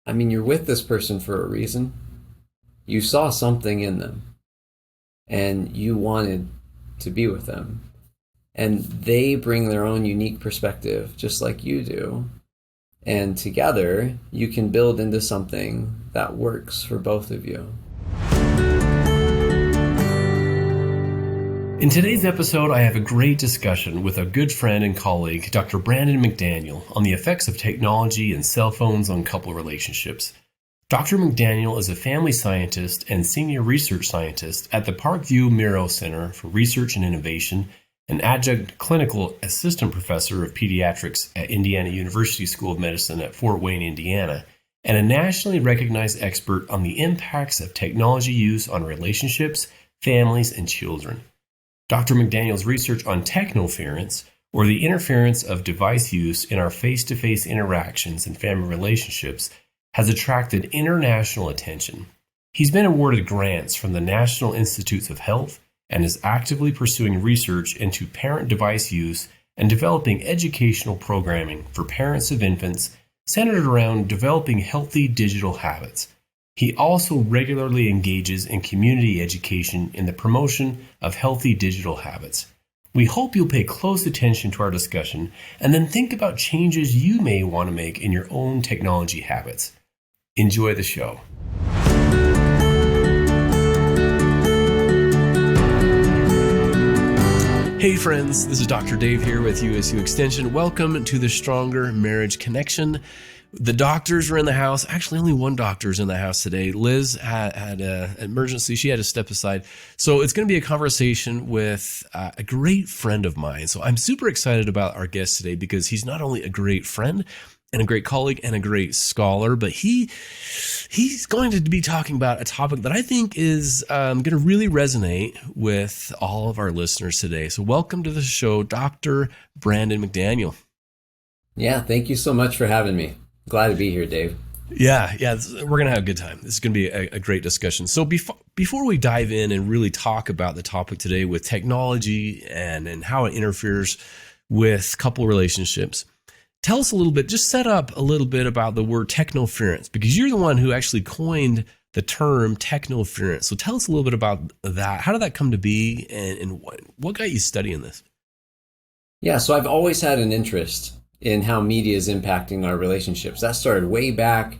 I mean, you're with this person for a reason. You saw something in them and you wanted to be with them. And they bring their own unique perspective, just like you do. And together, you can build into something that works for both of you. In today's episode, I have a great discussion with a good friend and colleague, Dr. Brandon McDaniel, on the effects of technology and cell phones on couple relationships. Dr. McDaniel is a family scientist and senior research scientist at the Parkview Mirro Center for Research and Innovation, an adjunct clinical assistant professor of pediatrics at Indiana University School of Medicine at Fort Wayne, Indiana, and a nationally recognized expert on the impacts of technology use on relationships, families, and children. Dr. McDaniel's research on technoference, or the interference of device use in our face-to-face interactions and family relationships, has attracted international attention. He's been awarded grants from the National Institutes of Health and is actively pursuing research into parent device use and developing educational programming for parents of infants centered around developing healthy digital habits. He also regularly engages in community education in the promotion of healthy digital habits. We hope you'll pay close attention to our discussion and then think about changes you may want to make in your own technology habits. Enjoy the show. Hey friends, this is Dr. Dave here with USU Extension. Welcome to the Stronger Marriage Connection. The doctors are in the house. Actually, only one doctor is in the house today. Liz had an emergency. She had to step aside. So it's going to be a conversation with a great friend of mine. So I'm super excited about our guest today because he's not only a great friend and a great colleague and a great scholar, but he's going to be talking about a topic that I think is going to really resonate with all of our listeners today. So welcome to the show, Dr. Brandon McDaniel. Yeah, thank you so much for having me. Glad to be here, Dave. Yeah, we're going to have a good time. This is going to be a great discussion. So before we dive in and really talk about the topic today with technology and how it interferes with couple relationships, tell us a little bit, just set up a little bit about the word technoference, because you're the one who actually coined the term technoference. So tell us a little bit about that. How did that come to be and what got you studying this? Yeah, so I've always had an interest in how media is impacting our relationships. That started way back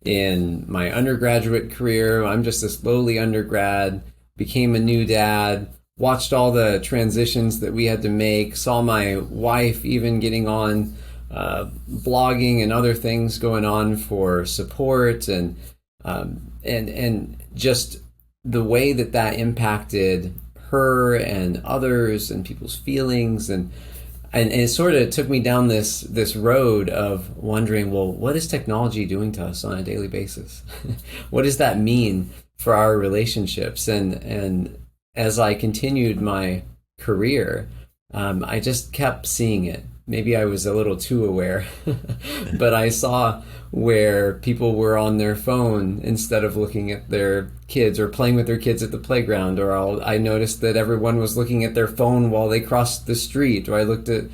in my undergraduate career. I'm just this lowly undergrad, became a new dad, watched all the transitions that we had to make, saw my wife even getting on blogging and other things going on for support, and just the way that impacted her and others and people's feelings, and it sort of took me down this road of wondering, well, what is technology doing to us on a daily basis? What does that mean for our relationships? And as I continued my career, I just kept seeing it. Maybe I was a little too aware, but I saw where people were on their phone instead of looking at their kids or playing with their kids at the playground, or I noticed that everyone was looking at their phone while they crossed the street, or I looked at,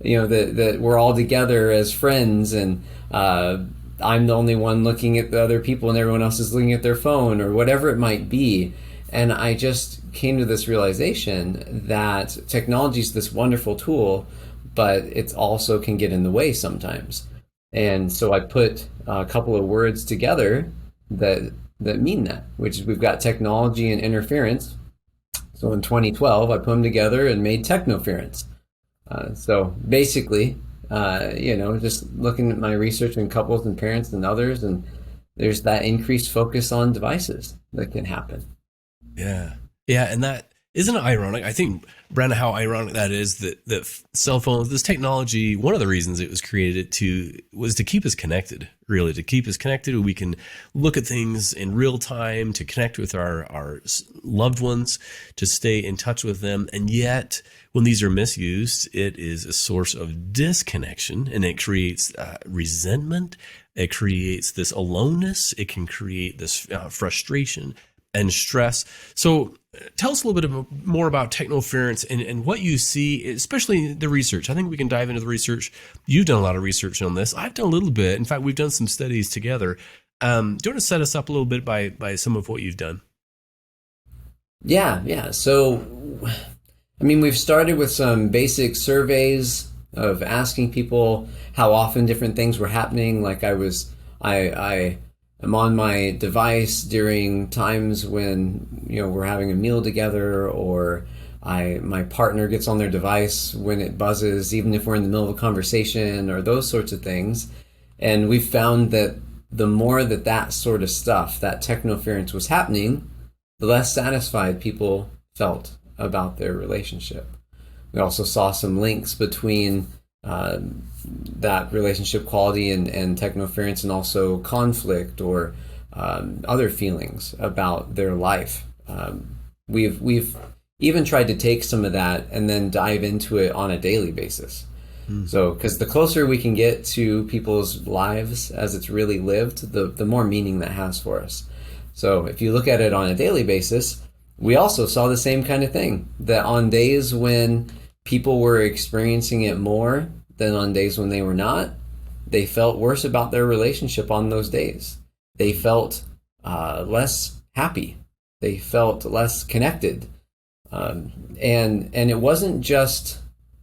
that we're all together as friends and I'm the only one looking at the other people and everyone else is looking at their phone, or whatever it might be. And I just came to this realization that technology is this wonderful tool, but it also can get in the way sometimes. And so I put a couple of words together that mean that, which is we've got technology and interference. So in 2012, I put them together and made Technoference. So basically, just looking at my research in couples and parents and others, and there's that increased focus on devices that can happen. Yeah, and that isn't it ironic? I think, Brandon, how ironic that is that cell phones, this technology, one of the reasons it was created was to keep us connected, really, to keep us connected. We can look at things in real time, to connect with our loved ones, to stay in touch with them. And yet, when these are misused, it is a source of disconnection, and it creates resentment. It creates this aloneness. It can create this frustration and stress. So tell us a little bit more about Technoference and what you see, especially the research. I think we can dive into the research. You've done a lot of research on this. I've done a little bit. In fact, we've done some studies together. Do you want to set us up a little bit by some of what you've done? Yeah. So, I mean, we've started with some basic surveys of asking people how often different things were happening. Like I am on my device during times when, we're having a meal together, or my partner gets on their device when it buzzes, even if we're in the middle of a conversation, or those sorts of things. And we've found that the more that sort of stuff, that technoference was happening, the less satisfied people felt about their relationship. We also saw some links between that relationship quality and technoference, and also conflict or other feelings about their life. We've even tried to take some of that and then dive into it on a daily basis. So, because the closer we can get to people's lives as it's really lived, the more meaning that has for us. So if you look at it on a daily basis, we also saw the same kind of thing, that on days when people were experiencing it more than on days when they were not, they felt worse about their relationship on those days. They felt less happy. They felt less connected. And it wasn't just,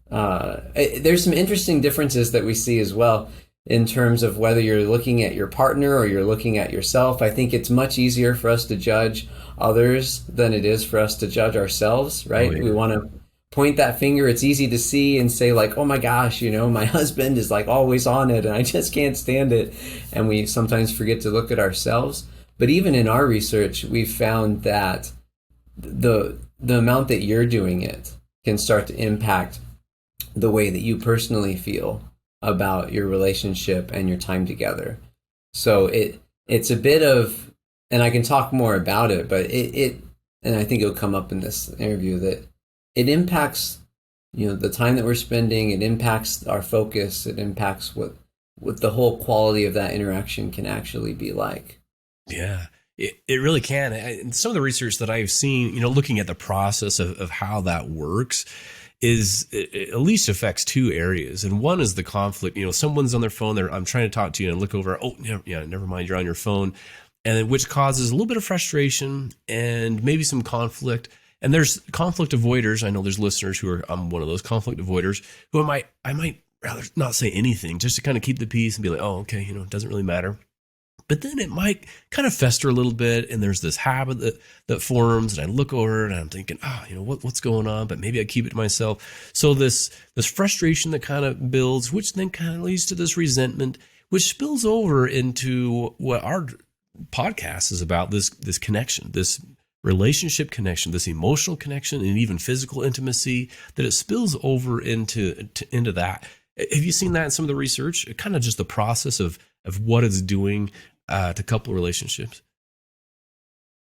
there's some interesting differences that we see as well in terms of whether you're looking at your partner or you're looking at yourself. I think it's much easier for us to judge others than it is for us to judge ourselves, right? Oh, yeah. We want to point that finger. It's easy to see and say like, oh my gosh, my husband is like always on it and I just can't stand it. And we sometimes forget to look at ourselves. But even in our research, we've found that the amount that you're doing it can start to impact the way that you personally feel about your relationship and your time together. So it's a bit of, and I can talk more about it, but and I think it'll come up in this interview, that it impacts, the time that we're spending. It impacts our focus. It impacts what the whole quality of that interaction can actually be like. Yeah, it really can. And some of the research that I've seen, looking at the process of how that works, it at least affects two areas. And one is the conflict. Someone's on their phone, I'm trying to talk to you and look over, never mind, you're on your phone. And which causes a little bit of frustration and maybe some conflict. And there's conflict avoiders. I know there's listeners I'm one of those conflict avoiders who I might rather not say anything just to kind of keep the peace and be like, oh, okay, it doesn't really matter. But then it might kind of fester a little bit, and there's this habit that forms, and I look over it and I'm thinking, what's going on? But maybe I keep it to myself. So this frustration that kind of builds, which then kind of leads to this resentment, which spills over into what our podcast is about, this connection, this relationship connection, this emotional connection, and even physical intimacy, that it spills over into that. Have you seen that in some of the research? Kind of just the process of what it's doing to couple relationships.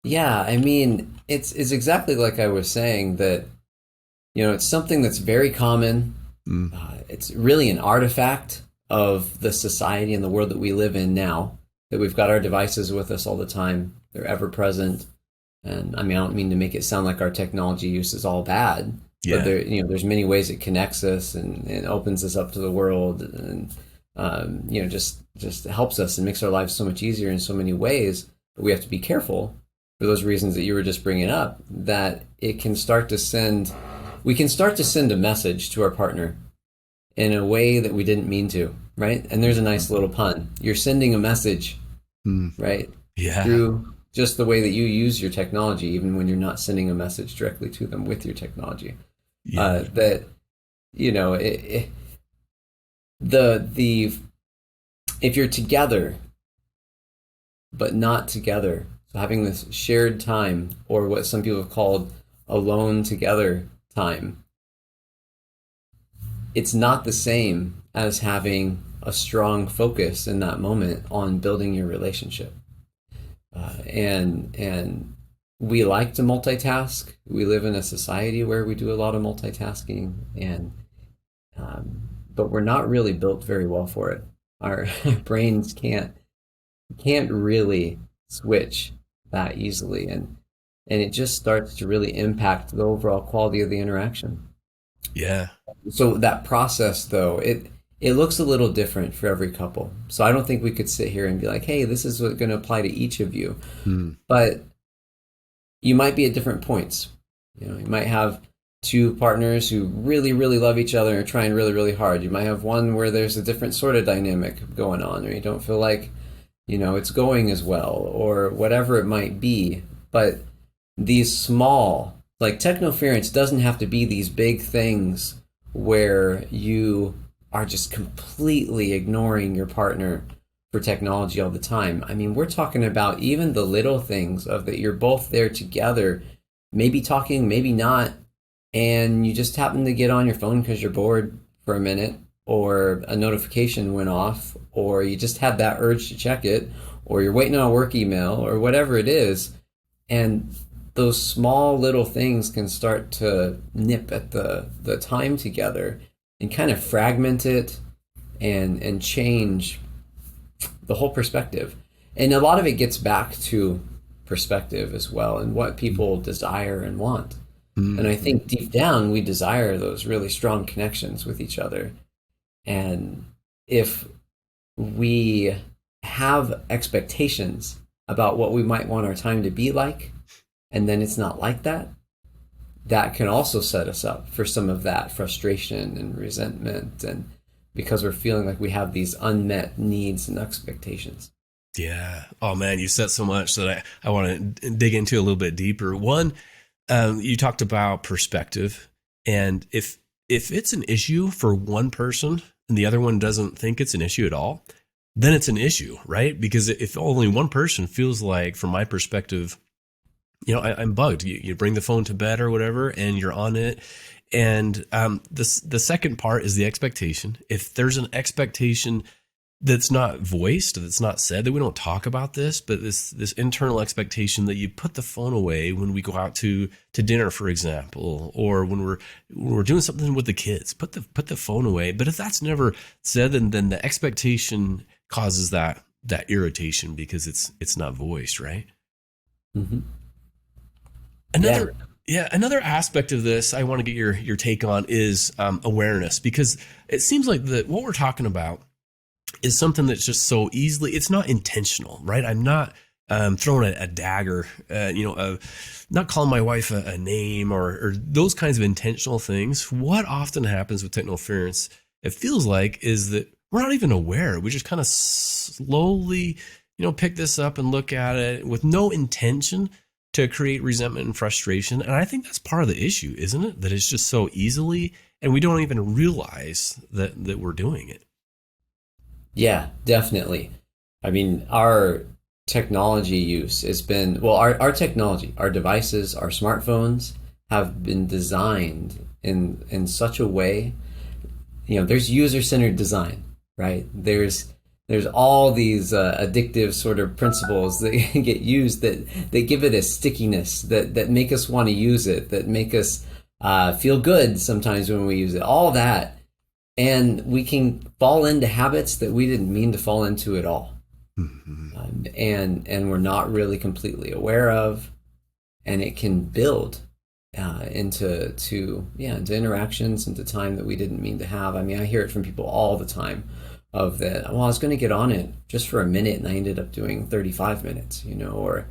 Yeah, I mean, it's exactly like I was saying, that it's something that's very common. It's really an artifact of the society and the world that we live in now, that we've got our devices with us all the time. They're ever present. And I mean, I don't mean to make it sound like our technology use is all bad. Yeah. But there's many ways it connects us and opens us up to the world, and just helps us and makes our lives so much easier in so many ways. But we have to be careful, for those reasons that you were just bringing up, that we can start to send a message to our partner in a way that we didn't mean to, right? And there's a nice little pun. You're sending a message, right? Yeah. Through just the way that you use your technology, even when you're not sending a message directly to them with your technology. Yeah. If you're together but not together, so having this shared time, or what some people have called alone together time, it's not the same as having a strong focus in that moment on building your relationship. And we like to multitask. We live in a society where we do a lot of multitasking, and but we're not really built very well for it. Our brains can't really switch that easily, and it just starts to really impact the overall quality of the interaction. Yeah. So that process, though, it looks a little different for every couple. So I don't think we could sit here and be like, hey, this is going to apply to each of you. Mm. But you might be at different points. You might have two partners who really, really love each other and are trying really, really hard. You might have one where there's a different sort of dynamic going on, or you don't feel like, it's going as well, or whatever it might be. But these small, like technoference doesn't have to be these big things where you are just completely ignoring your partner for technology all the time. I mean, we're talking about even the little things of that you're both there together, maybe talking, maybe not, and you just happen to get on your phone because you're bored for a minute, or a notification went off, or you just had that urge to check it, or you're waiting on a work email, or whatever it is. And those small little things can start to nip at the time together and kind of fragment it and change the whole perspective. And a lot of it gets back to perspective as well, and what people desire and want. And I think deep down we desire those really strong connections with each other. And if we have expectations about what we might want our time to be like, and then it's not like that, that can also set us up for some of that frustration and resentment, and because we're feeling like we have these unmet needs and expectations. Yeah. Oh man, you said so much that I want to dig into a little bit deeper. One, you talked about perspective, and if it's an issue for one person and the other one doesn't think it's an issue at all, then it's an issue, right? Because if only one person feels like, from my perspective, I'm bugged. You bring the phone to bed or whatever, and you're on it. And the second part is the expectation. If there's an expectation that's not voiced, that's not said, that we don't talk about this, but this internal expectation that you put the phone away when we go out to dinner, for example, or when we're doing something with the kids, put the phone away. But if that's never said, then the expectation causes that irritation because it's not voiced, right? Mm-hmm. Another aspect of this I want to get your take on is awareness, because it seems like what we're talking about is something that's just so easily, it's not intentional, right? I'm not throwing a dagger, not calling my wife a name or those kinds of intentional things. What often happens with technoference, it feels like, is that we're not even aware. We just kind of slowly, pick this up and look at it with no intention to create resentment and frustration. And I think that's part of the issue, isn't it? That it's just so easily, and we don't even realize that we're doing it. Yeah, definitely. I mean, our technology use has been, well, our technology, our devices, our smartphones have been designed in such a way, there's user-centered design, right? There's all these addictive sort of principles that get used that give it a stickiness, that make us want to use it, that make us feel good sometimes when we use it, all that. And we can fall into habits that we didn't mean to fall into at all. Mm-hmm. And we're not really completely aware of. And it can build into interactions, into time that we didn't mean to have. I mean, I hear it from people all the time of that, well, I was going to get on it just for a minute and I ended up doing 35 minutes, or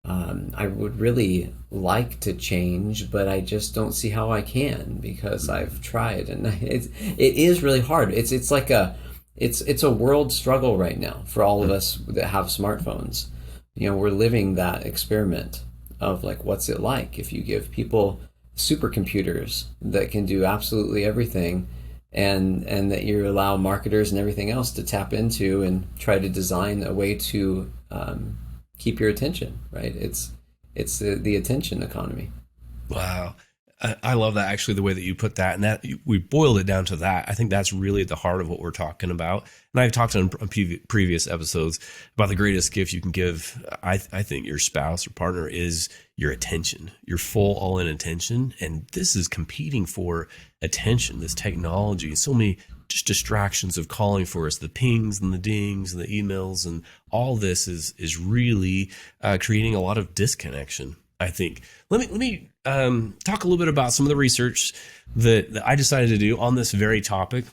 I would really like to change, but I just don't see how I can because I've tried, and it is really hard. It's like it's a world struggle right now for all of us that have smartphones. We're living that experiment of like, what's it like if you give people supercomputers that can do absolutely everything, and that you allow marketers and everything else to tap into and try to design a way to keep your attention, right? It's the attention economy. Wow. I love that, actually, the way that you put that, and that we boiled it down to that. I think that's really at the heart of what we're talking about. And I've talked on previous episodes about the greatest gift you can give, I think, your spouse or partner is your attention, your full all-in attention. And this is competing for attention, this technology, so many just distractions of calling for us, the pings and the dings and the emails, and all this is really creating a lot of disconnection, I think. Let me talk a little bit about some of the research that I decided to do on this very topic.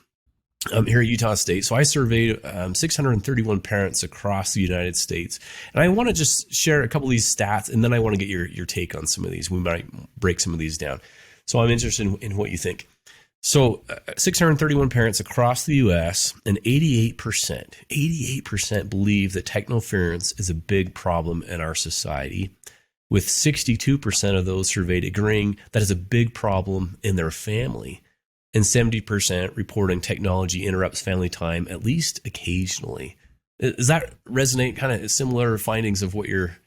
here at Utah State. So I surveyed 631 parents across the United States. And I want to just share a couple of these stats, and then I want to get your take on some of these. We might break some of these down. So I'm interested in what you think. So 631 parents across the U.S., and 88% believe that technoference is a big problem in our society, with 62% of those surveyed agreeing that is a big problem in their family. And 70% reporting technology interrupts family time, at least occasionally. Does that resonate, kind of similar findings of what you're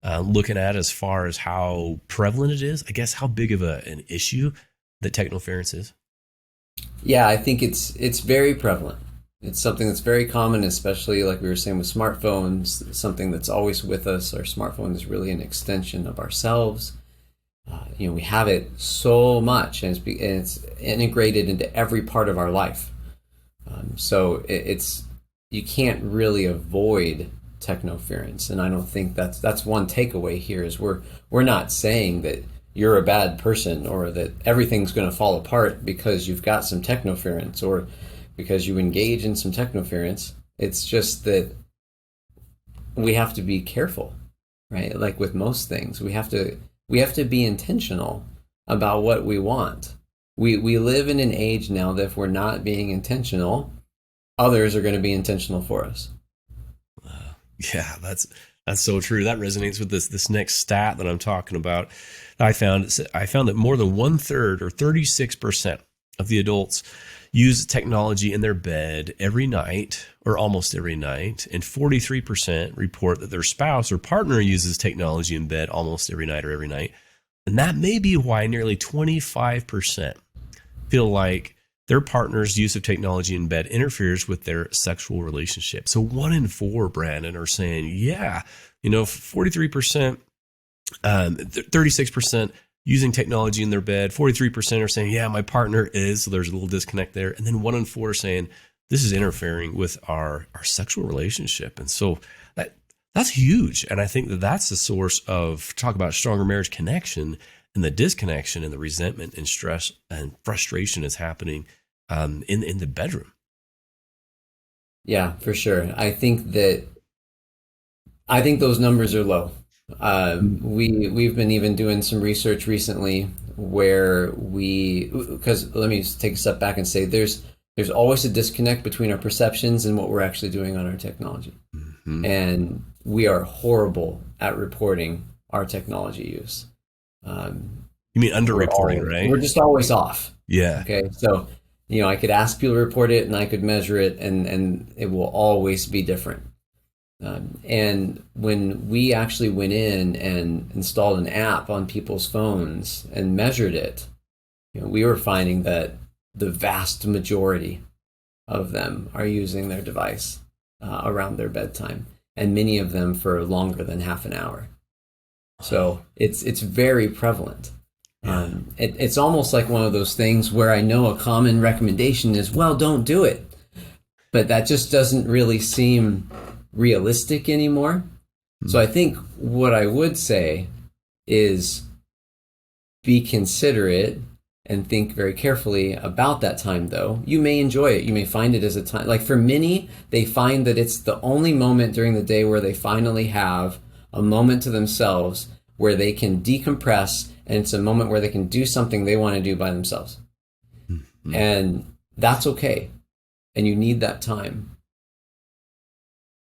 looking at as far as how prevalent it is? I guess how big of an issue that technoference is? Yeah, I think it's very prevalent. It's something that's very common, especially like we were saying with smartphones, something that's always with us. Our smartphone is really an extension of ourselves. We have it so much, and it's integrated into every part of our life. So you can't really avoid technoference, and I don't think that's one takeaway here. Is we're not saying that you're a bad person or that everything's going to fall apart because you've got some technoference or because you engage in some technoference. It's just that we have to be careful, right? Like with most things, we have to be intentional about what we want. We live in an age now that if we're not being intentional, others are going to be intentional for us. Yeah, that's so true. That resonates with this next stat that I'm talking about. I found that more than 1/3, or 36% of the adults, use technology in their bed every night or almost every night, and 43% report that their spouse or partner uses technology in bed almost every night or every night. And that may be why nearly 25% feel like their partner's use of technology in bed interferes with their sexual relationship. So 1 in 4, Brandon, are saying, 43%, 36% using technology in their bed, 43% are saying, yeah, my partner is, so there's a little disconnect there. And then 1 in 4 are saying, this is interfering with our sexual relationship. And so that's huge. And I think that's the source of, talk about stronger marriage connection, and the disconnection and the resentment and stress and frustration is happening in the bedroom. Yeah, for sure. I think those numbers are low. We've been even doing some research recently where because let me just take a step back and say there's always a disconnect between our perceptions and what we're actually doing on our technology. Mm-hmm. And we are horrible at reporting our technology use. You mean underreporting, right? We're just always off. Yeah. Okay. So, I could ask people to report it and I could measure it, and it will always be different. And when we actually went in and installed an app on people's phones and measured it, we were finding that the vast majority of them are using their device around their bedtime, and many of them for longer than half an hour. So it's very prevalent. It's almost like one of those things where I know a common recommendation is, well, don't do it. But that just doesn't really seem realistic anymore. Mm-hmm. So I think what I would say is be considerate and think very carefully about that time, though. You may enjoy it. You may find it as a time. Like for many, they find that it's the only moment during the day where they finally have a moment to themselves where they can decompress, and it's a moment where they can do something they want to do by themselves. Mm-hmm. And that's okay. And you need that time.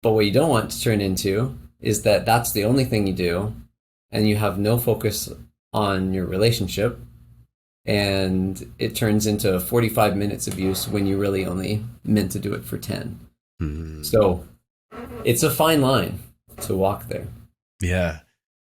But what you don't want to turn into is that that's the only thing you do, and you have no focus on your relationship, and it turns into 45 minutes of use when you really only meant to do it for 10. Mm-hmm. So it's a fine line to walk there. Yeah.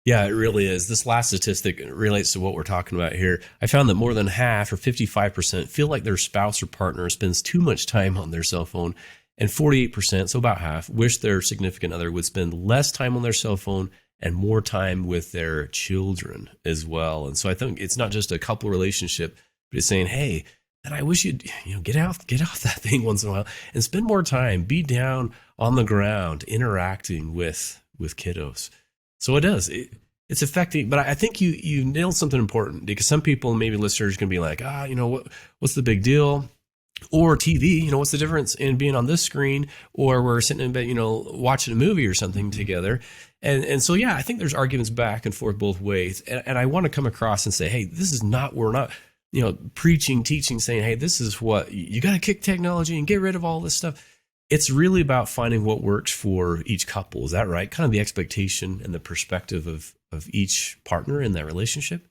Yeah, it really is. This last statistic relates to what we're talking about here. I found that more than half, or 55%, feel like their spouse or partner spends too much time on their cell phone, and 48%, so about half, wish their significant other would spend less time on their cell phone and more time with their children as well. And so I think it's not just a couple relationship, but it's saying, hey, and I wish you'd get off that thing once in a while and spend more time, be down on the ground, interacting with kiddos. So it does. It's affecting, but I think you nailed something important, because some people, maybe listeners, can be like, what's the big deal? Or TV, what's the difference in being on this screen or we're sitting in bed, watching a movie or something together? And so, yeah, I think there's arguments back and forth both ways. And I want to come across and say, hey, this is not, we're not, preaching, teaching, saying, hey, this is what you got to kick technology and get rid of all this stuff. It's really about finding what works for each couple. Is that right? Kind of the expectation and the perspective of each partner in that relationship.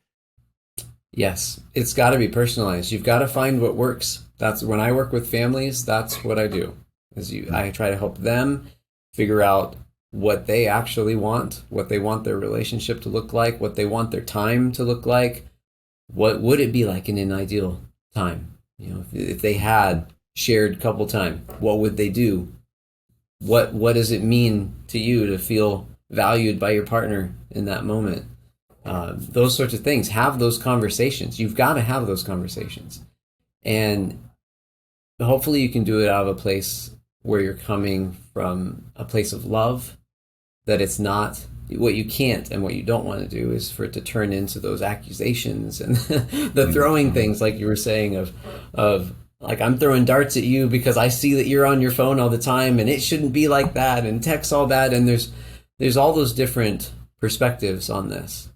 Yes, it's got to be personalized. You've got to find what works. That's when I work with families, that's what I do. I try to help them figure out what they actually want, what they want their relationship to look like, what they want their time to look like. What would it be like in an ideal time? If they had shared couple time, what would they do? What does it mean to you to feel valued by your partner in that moment? Those sorts of things. Have those conversations. You've got to have those conversations. And hopefully you can do it out of a place where you're coming from a place of love, that it's not what you can't and what you don't want to do is for it to turn into those accusations and the throwing things like you were saying of like, I'm throwing darts at you because I see that you're on your phone all the time and it shouldn't be like that, and text's all bad. And there's all those different perspectives on this.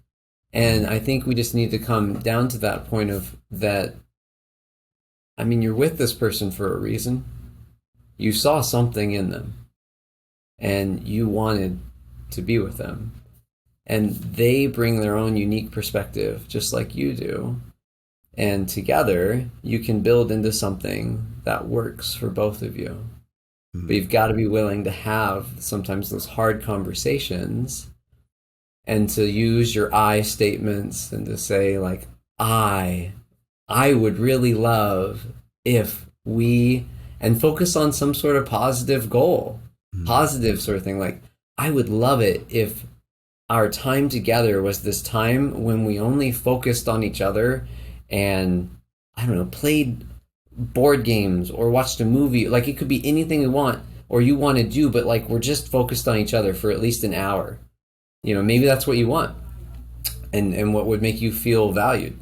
And I think we just need to come down to that point of that. I mean, you're with this person for a reason. You saw something in them and you wanted to be with them. And they bring their own unique perspective, just like you do. And together, you can build into something that works for both of you. But you've got to be willing to have sometimes those hard conversations and to use your I statements and to say, like, I would really love if we, and focus on some sort of positive goal, positive sort of thing. Like, I would love it if our time together was this time when we only focused on each other and, I don't know, played board games or watched a movie. Like, it could be anything we want or you want to do, but like, we're just focused on each other for at least an hour. Maybe that's what you want and what would make you feel valued.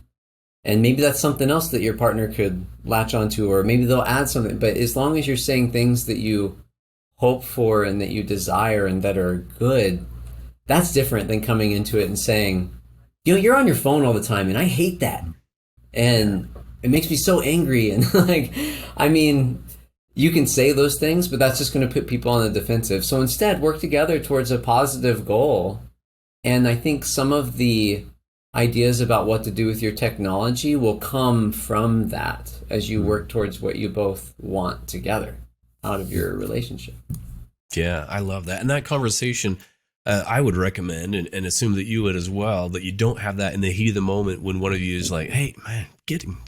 And maybe that's something else that your partner could latch onto, or maybe they'll add something. But as long as you're saying things that you hope for and that you desire and that are good, that's different than coming into it and saying, you're on your phone all the time and I hate that. And it makes me so angry. And like, I mean, you can say those things, but that's just going to put people on the defensive. So instead, work together towards a positive goal. And I think some of the ideas about what to do with your technology will come from that as you work towards what you both want together out of your relationship. Yeah, I love that. And that conversation, I would recommend and assume that you would as well, that you don't have that in the heat of the moment when one of you is like, hey, man,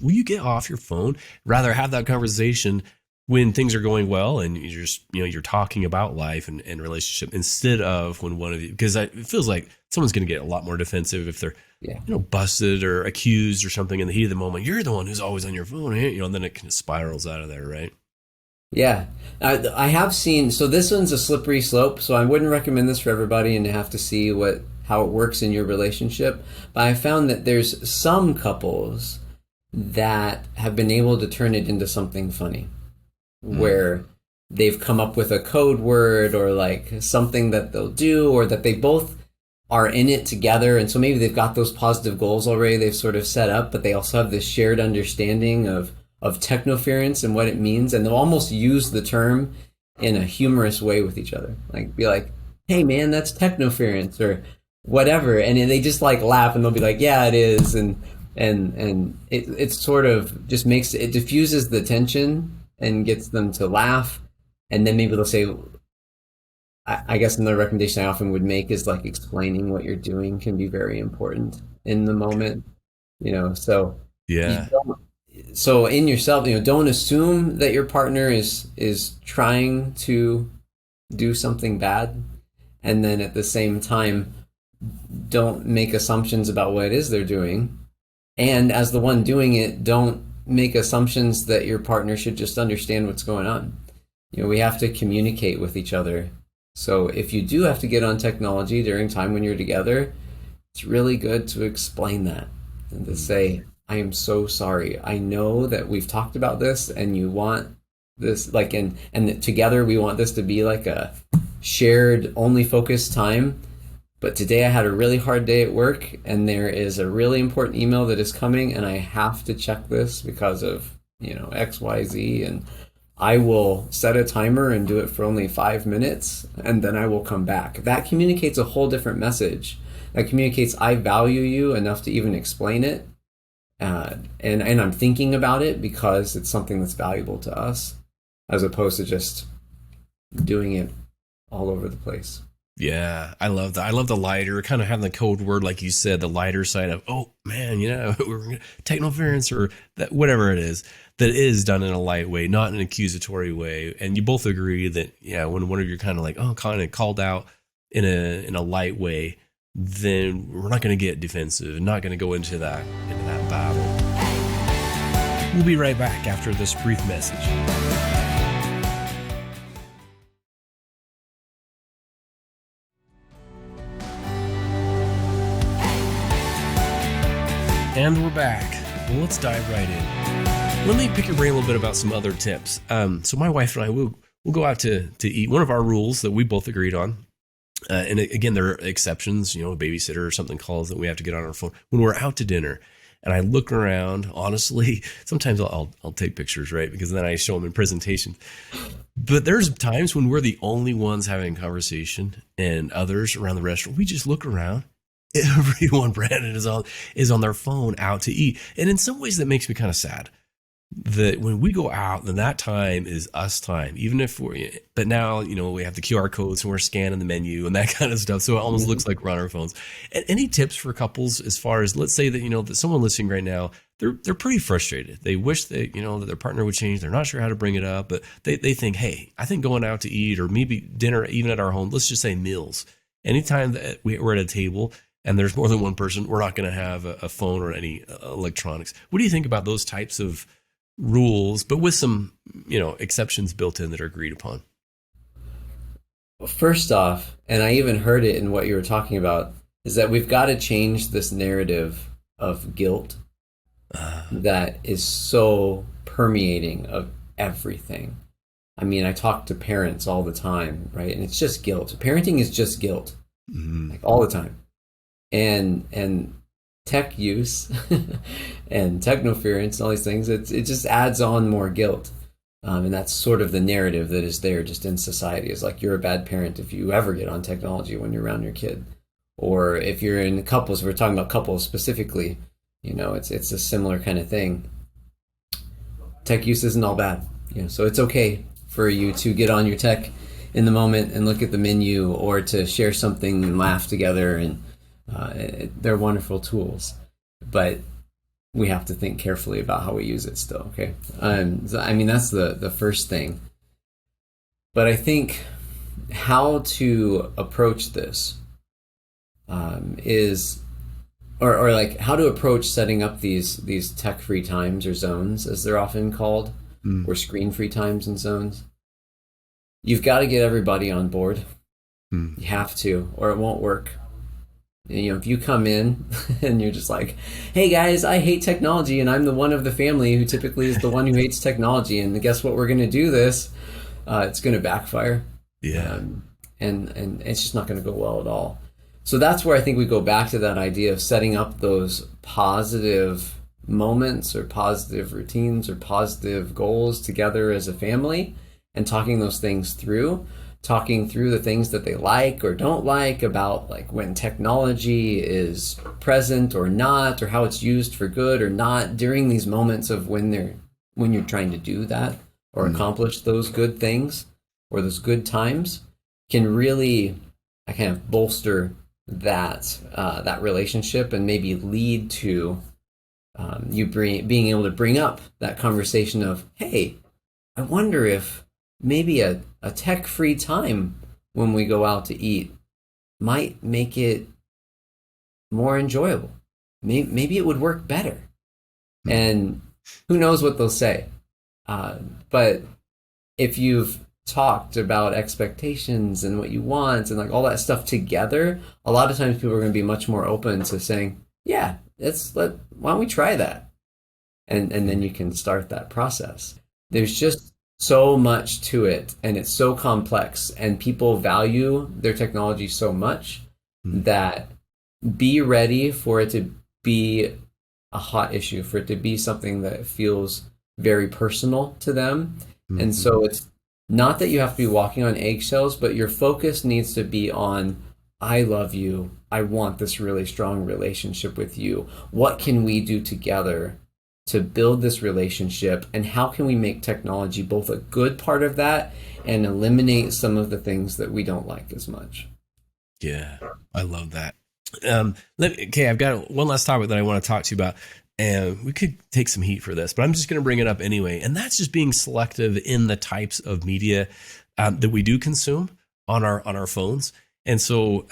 will you get off your phone? Rather have that conversation when things are going well and you're just, you're talking about life and relationship, instead of when one of you, because it feels like someone's going to get a lot more defensive if they're, busted or accused or something in the heat of the moment. You're the one who's always on your phone, and then it kind of spirals out of there, right? Yeah, I have seen, so this one's a slippery slope, so I wouldn't recommend this for everybody and have to see how it works in your relationship. But I found that there's some couples that have been able to turn it into something funny, where they've come up with a code word or like something that they'll do, or that they both are in it together. And so maybe they've got those positive goals already they've sort of set up, but they also have this shared understanding of technoference and what it means. And they'll almost use the term in a humorous way with each other. Like, be like, hey man, that's technoference or whatever. And they just like laugh and they'll be like, yeah, it is. And it sort of just it diffuses the tension and gets them to laugh. And then maybe they'll say, I guess another recommendation I often would make is like explaining what you're doing can be very important in the moment, so yeah. So in yourself, don't assume that your partner is trying to do something bad. And then at the same time, don't make assumptions about what it is they're doing. And as the one doing it, don't make assumptions that your partner should just understand what's going on. We have to communicate with each other. So if you do have to get on technology during time when you're together, it's really good to explain that and to say, I am so sorry. I know that we've talked about this and you want this like and together we want this to be like a shared only focused time. But today I had a really hard day at work and there is a really important email that is coming and I have to check this because of, XYZ, and I will set a timer and do it for only 5 minutes and then I will come back. That communicates a whole different message. That communicates I value you enough to even explain it. And I'm thinking about it because it's something that's valuable to us, as opposed to just doing it all over the place. Yeah, I love that. I love the lighter, kind of having the code word, like you said, the lighter side of, oh man, we're Technoference or that, whatever it is, that is done in a light way, not in an accusatory way. And you both agree that, yeah, when one of you kind of like, oh, kind of called out in a light way, then we're not going to get defensive, not going to go into that battle. We'll be right back after this brief message. And we're back. Well, let's dive right in. Let me pick your brain a little bit about some other tips. So my wife and I will go out to eat. One of our rules that we both agreed on, and again, there are exceptions, a babysitter or something calls that we have to get on our phone. When we're out to dinner and I look around, honestly, sometimes I'll take pictures, right? Because then I show them in presentation. But there's times when we're the only ones having a conversation and others around the restaurant, we just look around. Everyone, Brandon, is on their phone out to eat. And in some ways that makes me kind of sad that when we go out, then that time is us time, even if but now, we have the QR codes and we're scanning the menu and that kind of stuff. So it almost looks like we're on our phones. And any tips for couples as far as, let's say that, that someone listening right now, they're pretty frustrated. They wish that, that their partner would change. They're not sure how to bring it up, but they think, hey, I think going out to eat or maybe dinner, even at our home, let's just say meals. Anytime that we're at a table and there's more than one person, we're not going to have a phone or any electronics. What do you think about those types of rules, but with some, exceptions built in that are agreed upon? Well, first off, and I even heard it in what you were talking about, is that we've got to change this narrative of guilt that is so permeating of everything. I mean, I talk to parents all the time, right? And it's just guilt. Parenting is just guilt, like all the time. And tech use and technoference and all these things, it just adds on more guilt. And that's sort of the narrative that is there just in society, is like you're a bad parent if you ever get on technology when you're around your kid. Or if you're in couples, we're talking about couples specifically, it's a similar kind of thing. Tech use isn't all bad, so it's okay for you to get on your tech in the moment and look at the menu, or to share something and laugh together, and they're wonderful tools, but we have to think carefully about how we use it still. Okay. So, I mean, that's the first thing, but I think how to approach this is, or like how to approach setting up these tech-free times, or zones as they're often called, or screen-free times and zones. You've got to get everybody on board. You have to, or it won't work. If you come in and you're just like, hey guys, I hate technology and I'm the one of the family who typically is the one who hates technology, and guess what, we're going to do this, it's going to backfire. Yeah. And it's just not going to go well at all. So that's where I think we go back to that idea of setting up those positive moments or positive routines or positive goals together as a family, and talking those things through. Talking through the things that they like or don't like about, like, when technology is present or not, or how it's used for good or not during these moments of when you're trying to do that or accomplish those good things or those good times, can really kind of bolster that relationship, and maybe lead to you being able to bring up that conversation of, hey, I wonder if maybe a tech-free time when we go out to eat might make it more enjoyable. Maybe it would work better. And who knows what they'll say. But if you've talked about expectations and what you want and like all that stuff together, a lot of times people are going to be much more open to saying, yeah, why don't we try that? and then you can start that process. There's just so much to it, and it's so complex, and people value their technology so much that be ready for it to be a hot issue, for it to be something that feels very personal to them. And so it's not that you have to be walking on eggshells, but your focus needs to be on, I love you. I want this really strong relationship with you. What can we do together to build this relationship? And how can we make technology both a good part of that and eliminate some of the things that we don't like as much? Yeah, I love that. Okay, I've got one last topic that I want to talk to you about. And we could take some heat for this, but I'm just going to bring it up anyway. And that's just being selective in the types of media that we do consume on our phones. And so,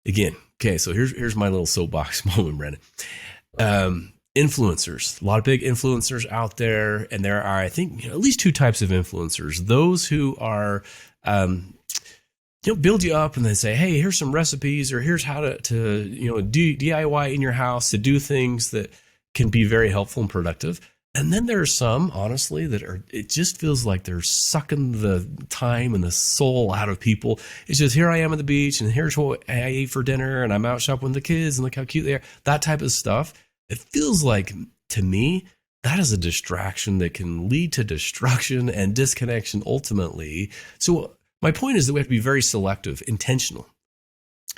again, okay, so here's my little soapbox moment, Brandon. Influencers, a lot of big influencers out there, and there are, I think, at least two types of influencers. Those who are build you up and they say, hey, here's some recipes, or here's how to do DIY in your house, to do things that can be very helpful and productive. And then there are some, honestly, it just feels like they're sucking the time and the soul out of people. It's just, here I am at the beach, and here's what I ate for dinner, and I'm out shopping with the kids, and look how cute they are. That type of stuff. It feels like, to me, that is a distraction that can lead to destruction and disconnection ultimately. So my point is that we have to be very selective, intentional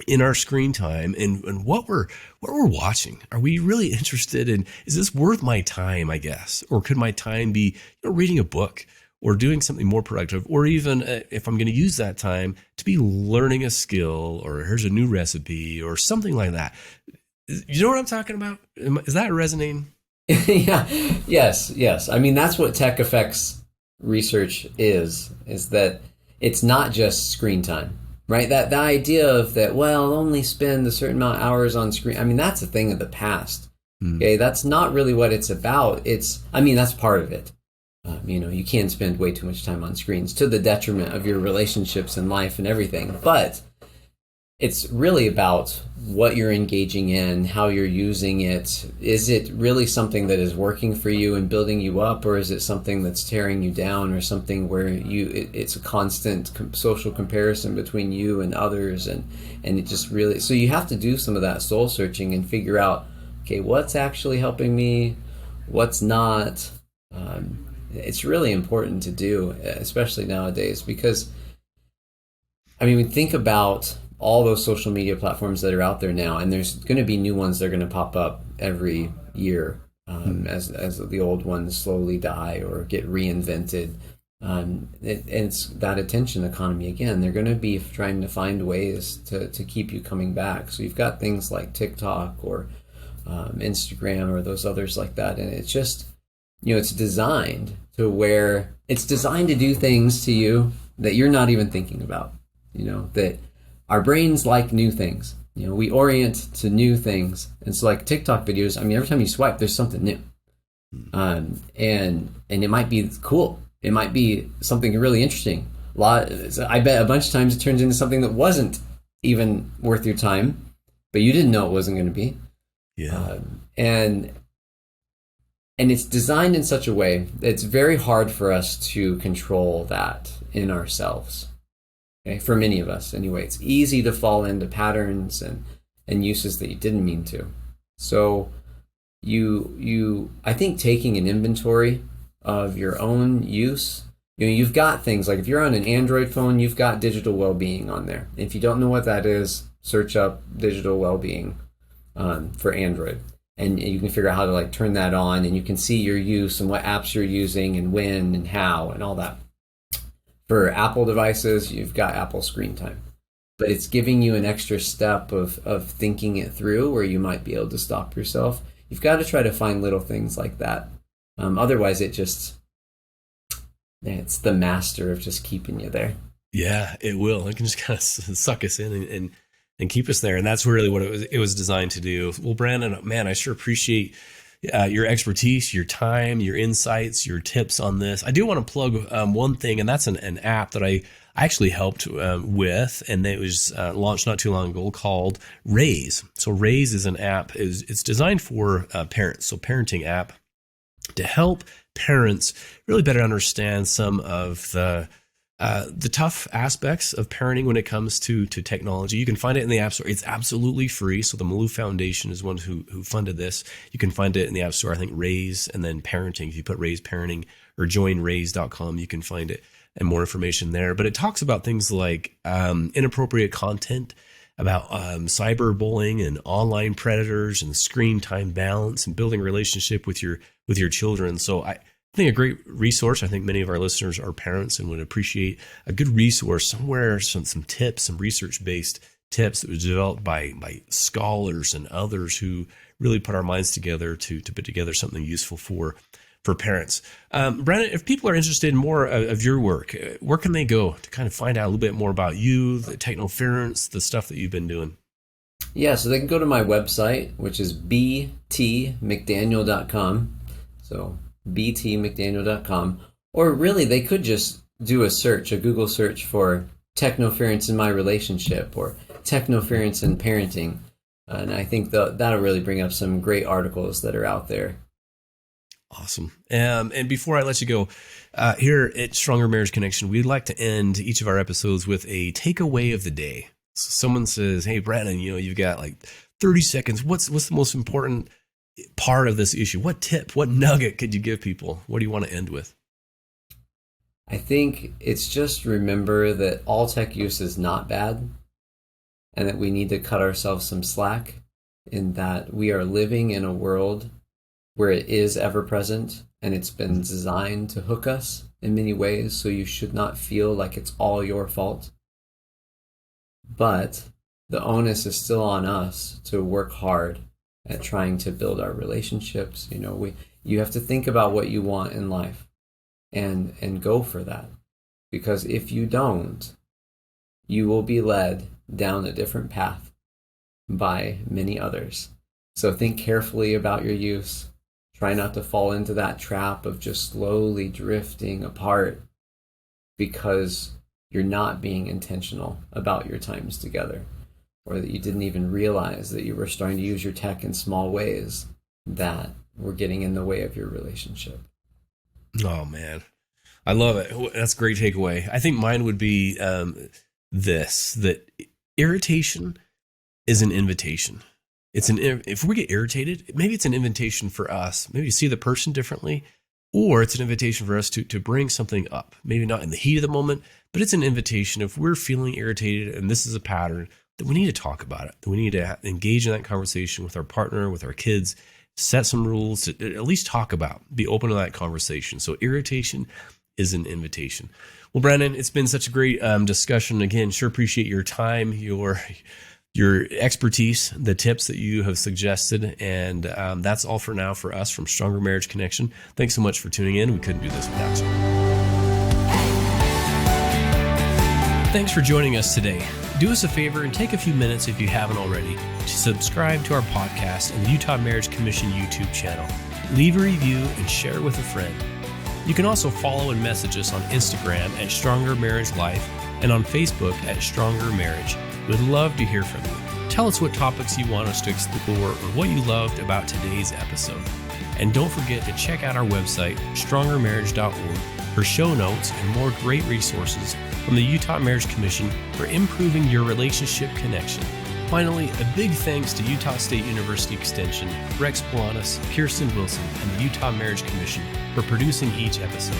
in our screen time and what we're watching. Are we really interested in, is this worth my time, I guess? Or could my time be reading a book or doing something more productive? Or even if I'm going to use that time to be learning a skill, or here's a new recipe or something like that. You know what I'm talking about? Is that resonating? Yeah. Yes. I mean, that's what tech effects research is that it's not just screen time. Right, the idea of that, well, I'll only spend a certain amount of hours on screen. I mean, that's a thing of the past. Okay, that's not really what it's about. That's part of it. You can spend way too much time on screens to the detriment of your relationships and life and everything. But it's really about what you're engaging in, how you're using it. Is it really something that is working for you and building you up, or is it something that's tearing you down, or something where it's a constant social comparison between you and others, and it just really, so you have to do some of that soul searching and figure out, okay, what's actually helping me, what's not. It's really important to do, especially nowadays, because we think about all those social media platforms that are out there now, and there's going to be new ones that are going to pop up every year as the old ones slowly die or get reinvented. And it's that attention economy again. They're going to be trying to find ways to keep you coming back. So you've got things like TikTok or Instagram or those others like that, and it's just, it's designed to where it's designed to do things to you that you're not even thinking about. That our brains like new things. We orient to new things. And so like TikTok videos, every time you swipe, there's something new. And it might be cool. It might be something really interesting. I bet a bunch of times it turns into something that wasn't even worth your time, but you didn't know it wasn't going to be. Yeah. And it's designed in such a way that it's very hard for us to control that in ourselves. Okay, for many of us, anyway, it's easy to fall into patterns and uses that you didn't mean to. So I think taking an inventory of your own use, you've got things like, if you're on an Android phone, you've got digital well-being on there. If you don't know what that is, search up digital well-being for Android, and you can figure out how to turn that on, and you can see your use and what apps you're using and when and how and all that. For Apple devices, you've got Apple Screen Time, but it's giving you an extra step of thinking it through where you might be able to stop yourself. You've got to try to find little things like that. Otherwise, it's the master of just keeping you there. Yeah, it will. It can just kind of suck us in and keep us there. And that's really what it was designed to do. Well, Brandon, man, I sure appreciate your expertise, your time, your insights, your tips on this. I do want to plug one thing, and that's an app that I actually helped with, and it was launched not too long ago, called Raise. So Raise is an app. It's designed for parents, so parenting app. to help parents really better understand some of the tough aspects of parenting when it comes to technology. You can find it in the App Store. It's absolutely free. So the Malou Foundation is one who funded this. You can find it in the App Store, I think Raise, and then Parenting. If you put Raise Parenting or joinraise.com, you can find it and more information there. But it talks about things like inappropriate content, about cyberbullying and online predators and screen time balance and building a relationship with your children. So I think a great resource. I think many of our listeners are parents and would appreciate a good resource somewhere, some tips, some research-based tips that was developed by scholars and others who really put our minds together to put together something useful for parents. Brandon, if people are interested in more of your work, where can they go to kind of find out a little bit more about you, the Technoference, the stuff that you've been doing? Yeah, so they can go to my website, which is btmcdaniel.com. So btmcdaniel.com. Or really, they could just do a Google search for Technoference in my relationship or Technoference in parenting. And I think that'll really bring up some great articles that are out there. Awesome. And before I let you go, here at Stronger Marriage Connection, we'd like to end each of our episodes with a takeaway of the day. So someone says, hey, Brandon, you've got like 30 seconds. What's the most important part of this issue? What tip, what nugget could you give people? What do you want to end with? I think it's just remember that all tech use is not bad and that we need to cut ourselves some slack in that we are living in a world where it is ever present and it's been designed to hook us in many ways, so you should not feel like it's all your fault. But the onus is still on us to work hard at trying to build our relationships. You have to think about what you want in life and go for that. Because if you don't, you will be led down a different path by many others. So think carefully about your use. Try not to fall into that trap of just slowly drifting apart because you're not being intentional about your times together, or that you didn't even realize that you were starting to use your tech in small ways that were getting in the way of your relationship. Oh, man. I love it. That's a great takeaway. I think mine would be that irritation is an invitation. If we get irritated, maybe it's an invitation for us, maybe to see the person differently, or it's an invitation for us to bring something up. Maybe not in the heat of the moment, but it's an invitation if we're feeling irritated and this is a pattern, that we need to talk about it, that we need to engage in that conversation with our partner, with our kids, set some rules to at least talk about, be open to that conversation. So irritation is an invitation. Well, Brandon, it's been such a great discussion. Again, sure appreciate your time, your expertise, the tips that you have suggested. And that's all for now for us from Stronger Marriage Connection. Thanks so much for tuning in. We couldn't do this without you. Thanks for joining us today. Do us a favor and take a few minutes, if you haven't already, to subscribe to our podcast and the Utah Marriage Commission YouTube channel. Leave a review and share it with a friend. You can also follow and message us on Instagram at Stronger Marriage Life and on Facebook at Stronger Marriage. We'd love to hear from you. Tell us what topics you want us to explore or what you loved about today's episode. And don't forget to check out our website, strongermarriage.org, for show notes and more great resources from the Utah Marriage Commission for improving your relationship connection. Finally, a big thanks to Utah State University Extension, Rex Polanis, Kirsten Wilson, and the Utah Marriage Commission for producing each episode.